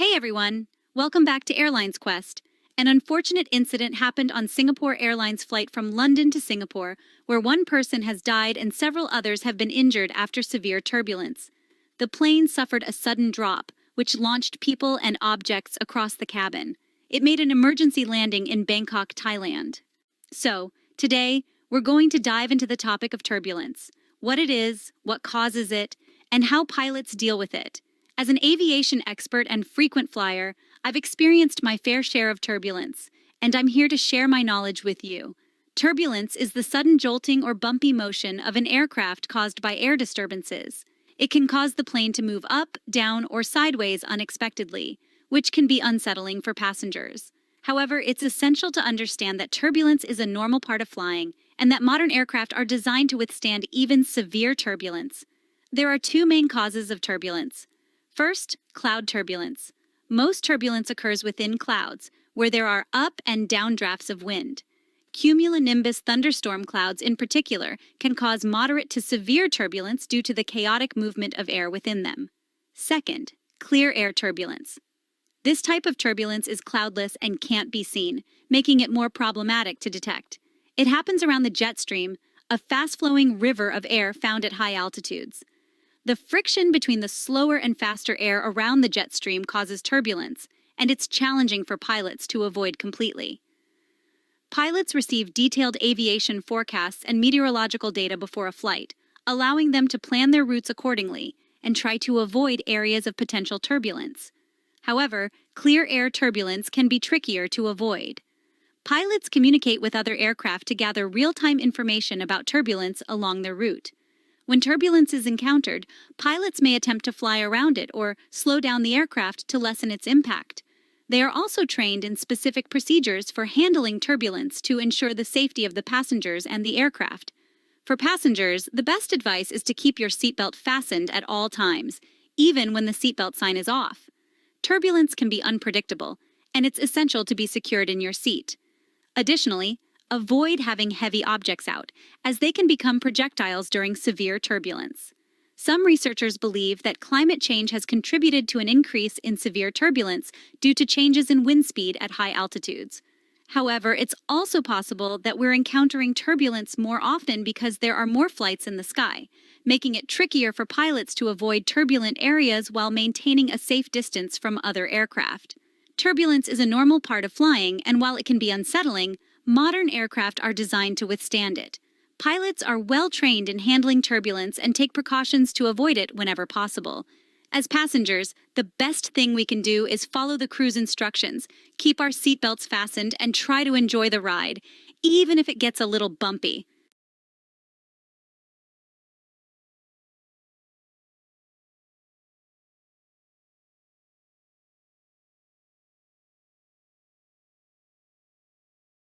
Hey everyone! Welcome back to Airlines Quest. An unfortunate incident happened on Singapore Airlines flight from London to Singapore, where one person has died and several others have been injured after severe turbulence. The plane suffered a sudden drop, which launched people and objects across the cabin. It made an emergency landing in Bangkok, Thailand. So, today, we're going to dive into the topic of turbulence, what it is, what causes it, and how pilots deal with it. As an aviation expert and frequent flyer, I've experienced my fair share of turbulence, and I'm here to share my knowledge with you. Turbulence is the sudden jolting or bumpy motion of an aircraft caused by air disturbances. It can cause the plane to move up, down, or sideways unexpectedly, which can be unsettling for passengers. However, it's essential to understand that turbulence is a normal part of flying, and that modern aircraft are designed to withstand even severe turbulence. There are two main causes of turbulence. First, cloud turbulence. Most turbulence occurs within clouds, where there are up and down drafts of wind. Cumulonimbus thunderstorm clouds in particular can cause moderate to severe turbulence due to the chaotic movement of air within them. Second, clear air turbulence. This type of turbulence is cloudless and can't be seen, making it more problematic to detect. It happens around the jet stream, a fast-flowing river of air found at high altitudes. The friction between the slower and faster air around the jet stream causes turbulence, and it's challenging for pilots to avoid completely. Pilots receive detailed aviation forecasts and meteorological data before a flight, allowing them to plan their routes accordingly and try to avoid areas of potential turbulence. However, clear air turbulence can be trickier to avoid. Pilots communicate with other aircraft to gather real-time information about turbulence along their route. When turbulence is encountered, pilots may attempt to fly around it or slow down the aircraft to lessen its impact. They are also trained in specific procedures for handling turbulence to ensure the safety of the passengers and the aircraft. For passengers, the best advice is to keep your seatbelt fastened at all times, even when the seatbelt sign is off. Turbulence can be unpredictable, and it's essential to be secured in your seat. Additionally, avoid having heavy objects out, as they can become projectiles during severe turbulence. Some researchers believe that climate change has contributed to an increase in severe turbulence due to changes in wind speed at high altitudes. However, it's also possible that we're encountering turbulence more often because there are more flights in the sky, making it trickier for pilots to avoid turbulent areas while maintaining a safe distance from other aircraft. Turbulence is a normal part of flying, and while it can be unsettling, modern aircraft are designed to withstand it. Pilots are well trained in handling turbulence and take precautions to avoid it whenever possible. As passengers, the best thing we can do is follow the crew's instructions, keep our seatbelts fastened, and try to enjoy the ride, even if it gets a little bumpy.